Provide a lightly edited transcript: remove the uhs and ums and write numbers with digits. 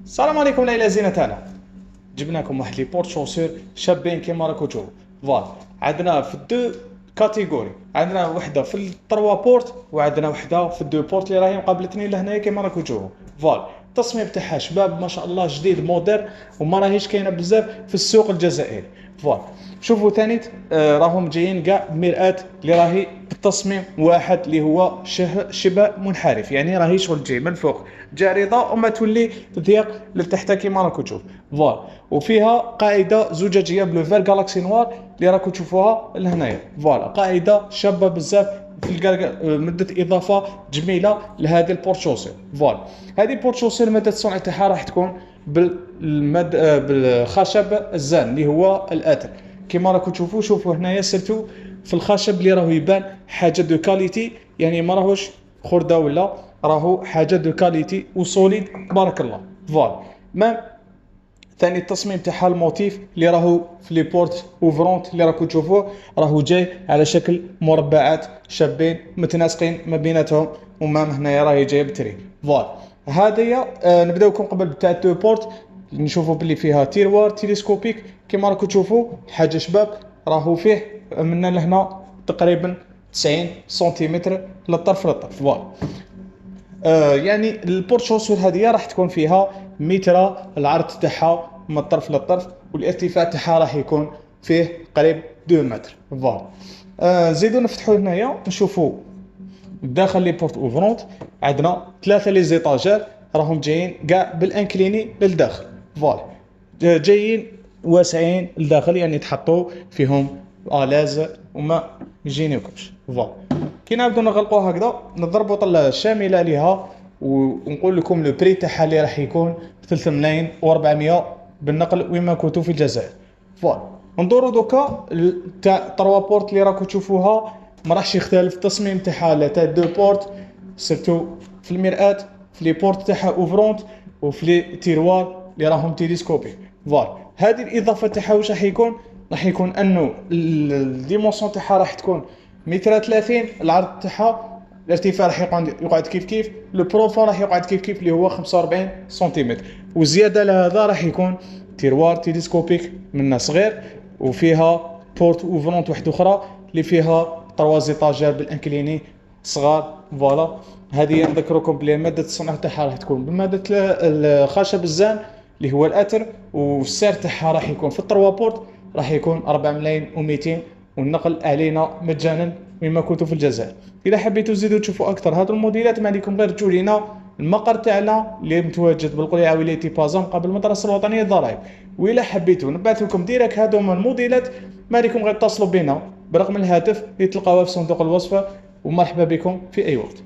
السلام عليكم العائله زينه تاعنا. جبناكم واحد لي بورت شوسور شابين كيما راكم تشوفوا. فوالا عندنا في الدو كاتيجوري، عندنا وحده في التروا بورت وعندنا وحده في الدو بورت اللي راهي مقابلتني لهنايا كيما راكم تشوفوا. فوالا التصميم تاعها شباب ما شاء الله، جديد مودرن وما راهيش كاينه بزاف في السوق الجزائري. فوالا شوفوا ثاني راهم جايين كاع مرآة اللي راهي بالتصميم واحد اللي هو شبه منحرف، يعني راهي شغل جاي من فوق جا رضا وما تولي تضيق لتحت كيما راكم تشوف. فوالا وفيها قاعده زجاجيه بلو فير جالاكسي نوار اللي راكم تشوفوها لهنايا. فوالا قاعده شابه بزاف في مده اضافه جميله لهذه البورتشوسير. فوالا هذه البورتشوسير ماده الصنع تاعها راح تكون بالخشب الزان اللي هو الاتر كيما راكم تشوفوا. شوفوا هنايا سيرتو في الخشب اللي راهو يبان حاجه دو كاليتي، يعني ما راهوش خرده ولا راهو حاجه دو كاليتي وسوليد تبارك الله. فوالا ما ثاني التصميم تاعها الموتيف اللي راهو في لي بورت اوفرونت اللي راكم تشوفوه راهو جاي على شكل مربعات شابين متناسقين ما بيناتهم، ومام هنايا راهي جايه بتري. فوالا هذه نبداوكم قبل بتاع الدو بورت نشوفوا باللي فيها تيروار تيليسكوبيك كيما راكم تشوفوا حاجه شباب. راهو فيه منا لهنا تقريبا 90 سنتيمتر للطرف للطرف. فوالا يعني البورتشوسور هذه راح تكون فيها متر العرض تاعها من الطرف للطرف، والارتفاع تاعها راح يكون فيه قريب 2 متر. فوالا زيدو نفتحوا هنايا نشوفوا داخل لي بورت اوفرونت عندنا 3 لي زيطاجير راهم جايين كاع بالانكليني للداخل. فوالا جايين واسعين للداخل، يعني تحطوا فيهم الاز وما يجينيكمش. فوالا كي نبداو نغلقوا هكذا نضربوا طله شامله عليها ونقول لكم لو بري تاعها اللي راح يكون 3 ملايين و400 بالنقل وين ما كنتو في الجزائر. فوالا ندورو دوكا تاع 3 بورت اللي راكم تشوفوها ما راحش يختلف التصميم تاعها لا تاع 2 بورت، سيرتو في المرآة في لي بورت تاعها اوفرونت وفي لي تيروار اللي راهم تيليسكوبي. فوالا هذه الاضافه تاعها واش راح يكون انه الديمونسيون تاعها راح تكون متر 30 العرض تاعها، الارتفاع راح يقعد كيف لو بروفون راح يقعد كيف اللي هو 45 سنتيمتر، وزياده لهذا راح يكون تيروار تيليسكوبيك من صغير وفيها بورت اوفرونت واحده اخرى اللي فيها 3 زيطاجير بالانكليني صغار. فوالا هذه نذكركم بلي ماده الصنع تاعها راح تكون بماده الخشب الزان اللي هو الاتر، والسعر تاعها راح يكون في التروا بورت راح يكون 4 ملايين و200 والنقل علينا مجانا وين ما كنتوا في الجزائر. اذا حبيتوا تزيدوا تشوفوا اكثر هذه الموديلات ما عليكم غير تجوا لينا المقر تاعنا اللي متواجد بالقريه ولايه بازام قبل المدرسه الوطنيه للضرائب. واذا حبيتوا نبعث لكم ديريكت هذوما الموديلات ما عليكم غير اتصلوا بنا برقم الهاتف اللي تلقاوه في صندوق الوصف، ومرحبا بكم في اي وقت.